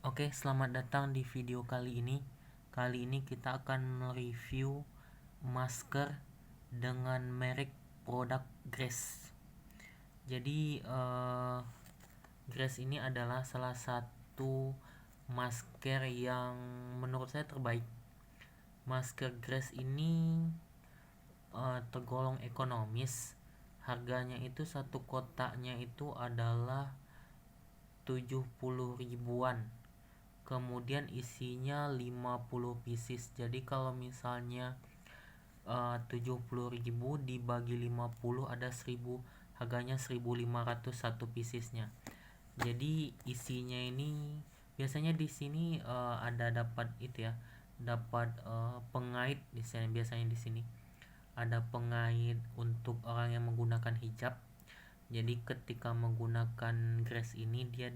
Oke, selamat datang di video kali ini. Kali ini kita akan mereview masker dengan merek produk Grace. Jadi Grace ini adalah salah satu masker yang menurut saya terbaik. Masker Grace ini tergolong ekonomis. Harganya itu satu kotaknya itu adalah 70 ribuan. Kemudian isinya 50 pieces. Jadi kalau misalnya 70.000 dibagi 50 ada 1000, harganya 1500 satu piecesnya. Jadi isinya ini biasanya di sini ada dapat itu ya, dapat pengait di sini. Biasanya di sini ada pengait untuk orang yang menggunakan hijab. Jadi ketika menggunakan Grace ini dia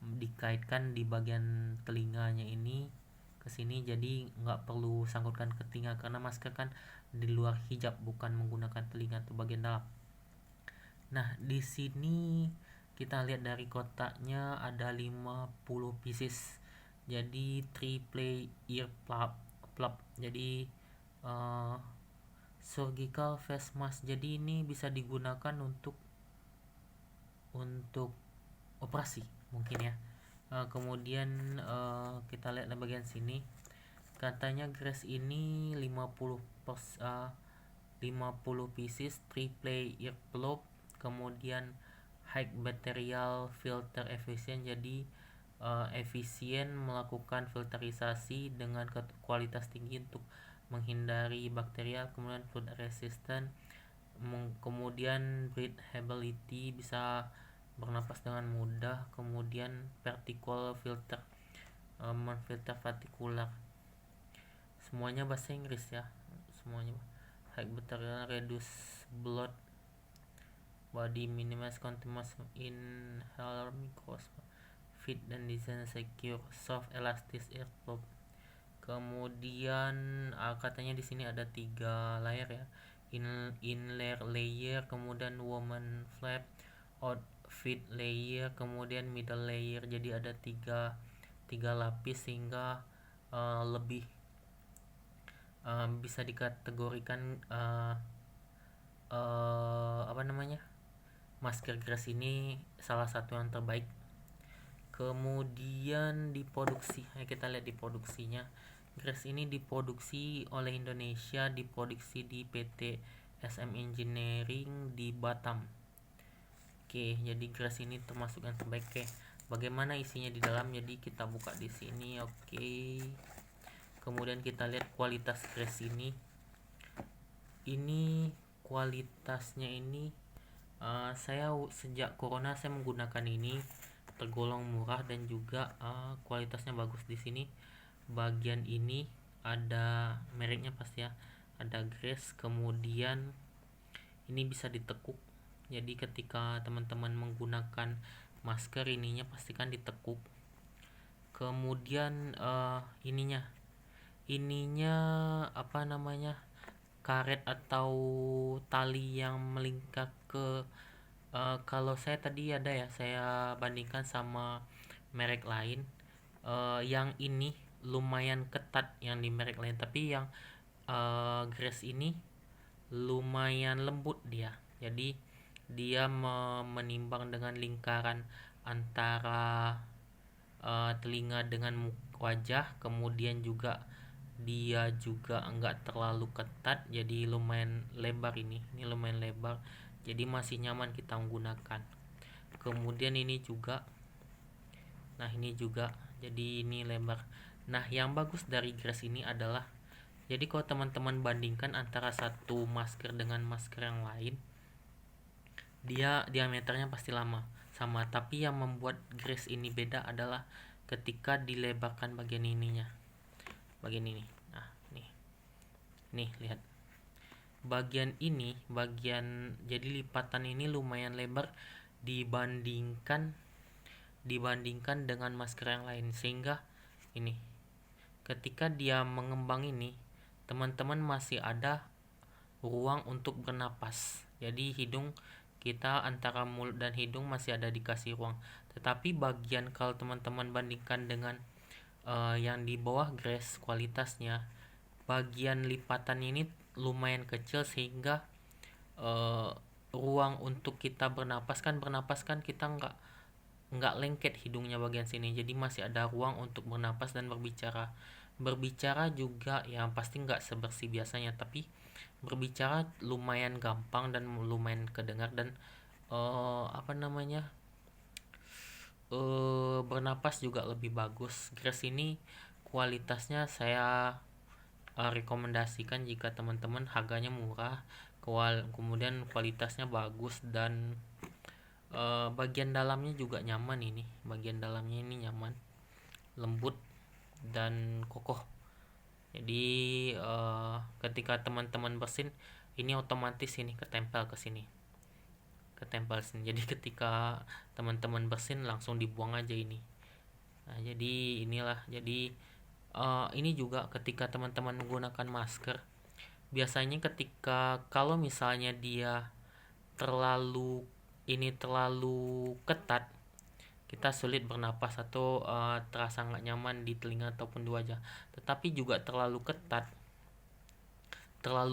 dikaitkan di bagian telinganya ini ke sini, jadi nggak perlu sangkutkan ke telinga karena masker kan di luar hijab, bukan menggunakan telinga atau bagian dalam. Nah, di sini kita lihat dari kotaknya ada 50 pieces. Jadi triple ear plug. Jadi surgical face mask. Jadi ini bisa digunakan untuk operasi mungkin ya. Kemudian kita lihat di bagian sini katanya Grace ini 50 pieces triple ear plug, kemudian high bacterial filter efficient. Jadi efisien melakukan filterisasi dengan kualitas tinggi untuk menghindari bakterial, kemudian food resistant, kemudian breathability, bisa bernapas dengan mudah, kemudian particle filter, memfilter partikular. Semuanya bahasa Inggris ya, semuanya. High bacterial reduce blood body, minimize contamination, inhaler micros, fit dan design secure, soft elastic air pump. Kemudian katanya di sini ada 3 layer ya, inner layer, kemudian woman flap, outfit layer, kemudian middle layer. Jadi ada tiga lapis sehingga lebih bisa dikategorikan masker Grace ini salah satu yang terbaik. Kemudian diproduksi, kita lihat di produksinya. Grace ini diproduksi oleh Indonesia, diproduksi di PT SM Engineering di Batam. Oke, jadi Grace ini termasuk yang terbaik. Oke, bagaimana isinya di dalam? Jadi kita buka di sini. Oke. Kemudian kita lihat kualitas Grace ini. Ini kualitasnya ini saya sejak corona saya menggunakan ini, tergolong murah dan juga kualitasnya bagus. Di sini bagian ini ada mereknya pasti ya, ada Grace. Kemudian ini bisa ditekuk. Jadi ketika teman-teman menggunakan masker ininya pastikan ditekuk. Kemudian ininya karet atau tali yang melingkar ke kalau saya tadi ada ya, saya bandingkan sama merek lain. Yang ini lumayan ketat yang di merek lain, tapi yang Grace ini lumayan lembut dia. Jadi dia menimbang dengan lingkaran antara telinga dengan wajah, kemudian juga dia juga enggak terlalu ketat, jadi lumayan lebar. Ini lumayan lebar, jadi masih nyaman kita menggunakan. Kemudian ini juga, ini juga, jadi ini lebar. Nah, yang bagus dari Grace ini adalah, jadi kalau teman-teman bandingkan antara satu masker dengan masker yang lain, dia diameternya pasti sama, tapi yang membuat Grace ini beda adalah ketika dilebarkan bagian ininya, bagian ini. Nah, nih lihat bagian ini, jadi lipatan ini lumayan lebar dibandingkan dengan masker yang lain, sehingga ini ketika dia mengembang ini teman-teman masih ada ruang untuk bernapas. Jadi hidung kita, antara mulut dan hidung masih ada dikasih ruang. Tetapi bagian kalau teman-teman bandingkan dengan yang di bawah grass kualitasnya, bagian lipatan ini lumayan kecil sehingga eh, ruang untuk kita bernapas kan kita nggak lengket hidungnya bagian sini, jadi masih ada ruang untuk bernapas dan berbicara juga ya pasti nggak sebersih biasanya, tapi berbicara lumayan gampang dan lumayan kedengar, dan apa namanya, bernapas juga lebih bagus. Grass ini kualitasnya saya rekomendasikan jika teman-teman, harganya murah, kemudian kualitasnya bagus, dan bagian dalamnya juga nyaman. Ini bagian dalamnya ini nyaman, lembut dan kokoh. Jadi ketika teman-teman bersin ini otomatis ini ketempel sini, jadi ketika teman-teman bersin langsung dibuang aja ini. Nah, jadi inilah, jadi ini juga ketika teman-teman menggunakan masker, biasanya ketika kalau misalnya dia terlalu ketat, kita sulit bernapas atau terasa nggak nyaman di telinga ataupun di wajah. Tetapi juga terlalu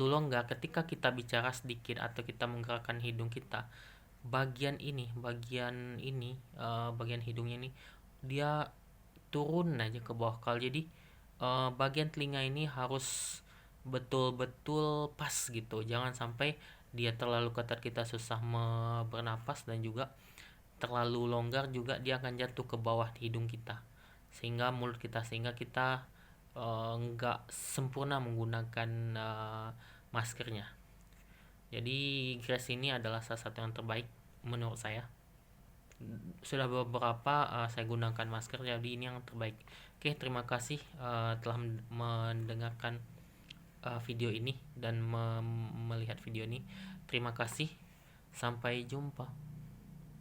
longgar ketika kita bicara sedikit atau kita menggerakkan hidung kita, bagian hidungnya ini dia turun aja ke bawah kal. Jadi bagian telinga ini harus betul-betul pas gitu, jangan sampai dia terlalu ketat kita susah bernapas, dan juga terlalu longgar juga dia akan jatuh ke bawah di hidung kita sehingga kita nggak sempurna menggunakan maskernya. Jadi grass ini adalah salah satu yang terbaik menurut saya. Sudah beberapa saya gunakan masker, jadi ini yang terbaik. Oke, terima kasih telah mendengarkan video ini dan melihat video ini. Terima kasih, sampai jumpa.